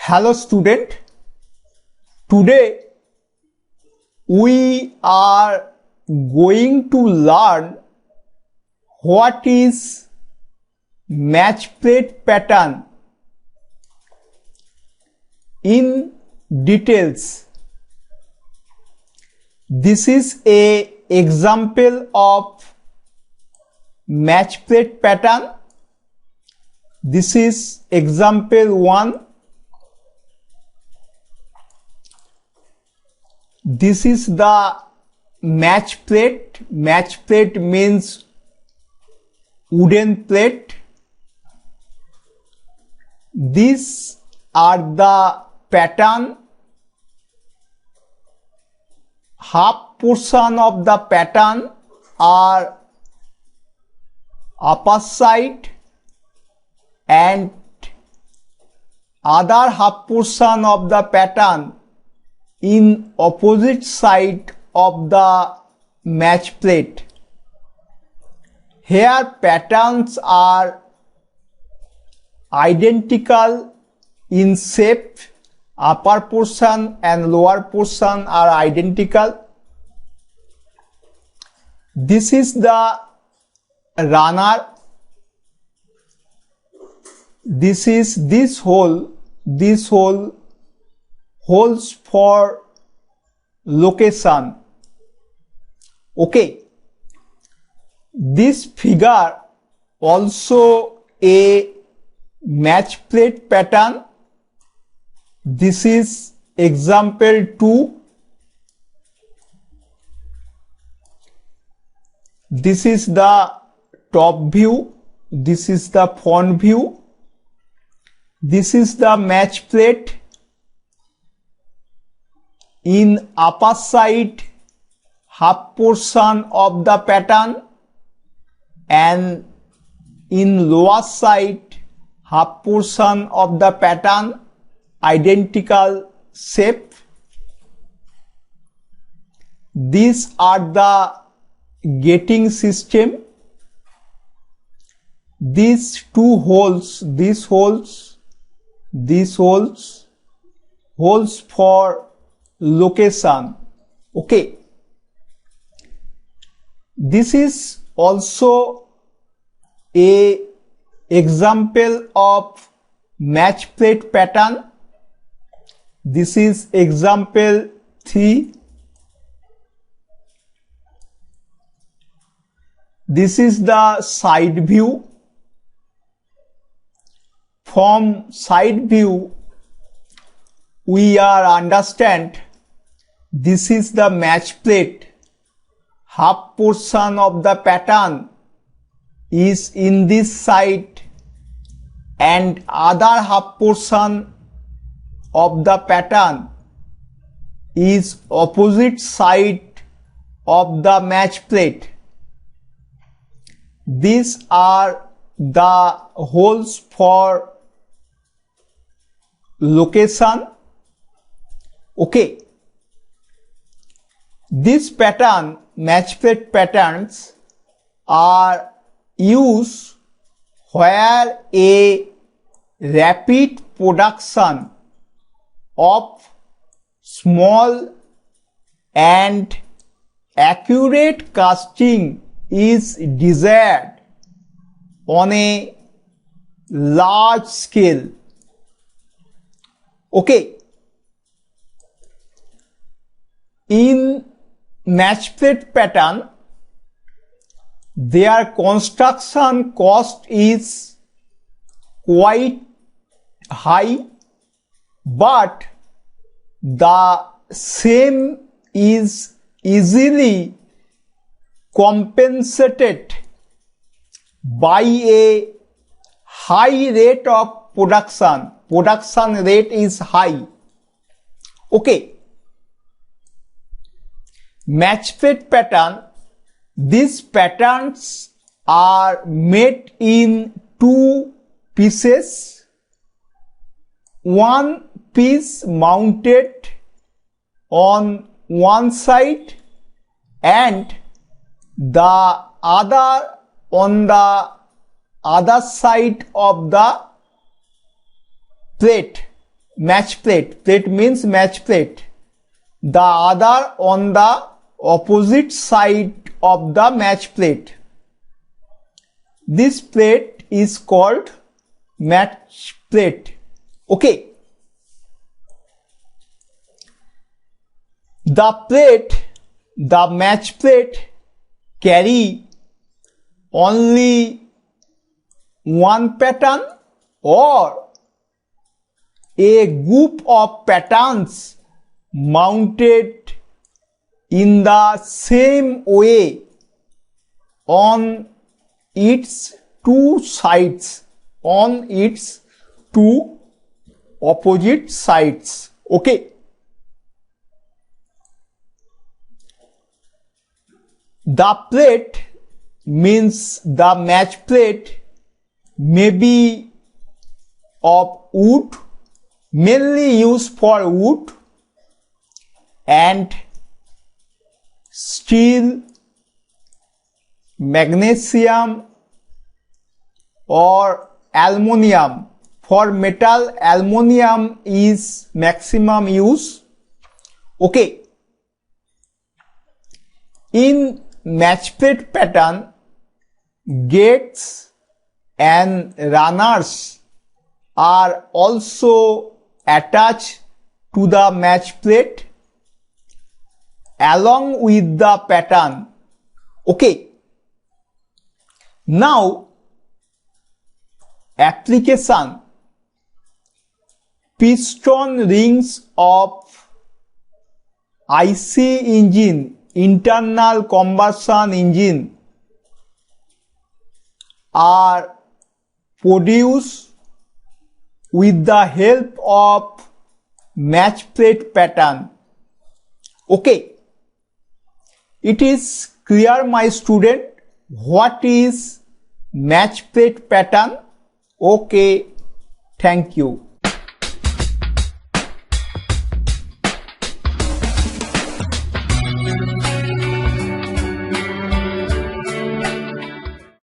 Hello student, today we are going to learn what is match plate pattern in details. This is a example of match plate pattern. This is example 1. This is the match plate. Match plate means wooden plate. These are the pattern. Half portion of the pattern are upper side and other half portion of the pattern in opposite side of the match plate. Here patterns are identical in shape. Upper portion and lower portion are identical. This is the runner. This is this hole. This hole holds for location. Okay. This figure also a match plate pattern. This is example 2. This is the top view. This is the front view. This is the match plate. In upper side, half portion of the pattern, and in lower side, half portion of the pattern, identical shape. These are the gating system. These two holes, holes for location. Okay. This is also a example of match plate pattern. This is example 3. This is the side view. From side view, we are understand this is the match plate. Half portion of the pattern is in this side and other half portion of the pattern is opposite side of the match plate. These are the holes for location. Okay. This pattern, match plate patterns, are used where a rapid production of small and accurate casting is desired on a large scale. Okay. In match plate pattern, their construction cost is quite high, but the same is easily compensated by a high rate of production. Production rate is high. Okay. Match plate pattern. These patterns are made in 2 pieces. One piece mounted on one side and the other on the other side of the plate. match plate. Plate means match plate. The other on the opposite side of the match plate. This plate is called match plate. Okay. The match plate carry only one pattern or a group of patterns mounted in the same way on its two sides, on its two opposite sides. Okay. The plate means the match plate may be of wood, mainly used for wood and steel, magnesium or aluminium. For metal, aluminium is maximum use. Okay. In match plate pattern, gates and runners are also attached to the match plate along with the pattern. Okay. Now, application. Piston rings of IC engine, internal combustion engine, are produced with the help of match plate pattern. Okay. It is clear, my student, what is match plate pattern? Okay. Thank you.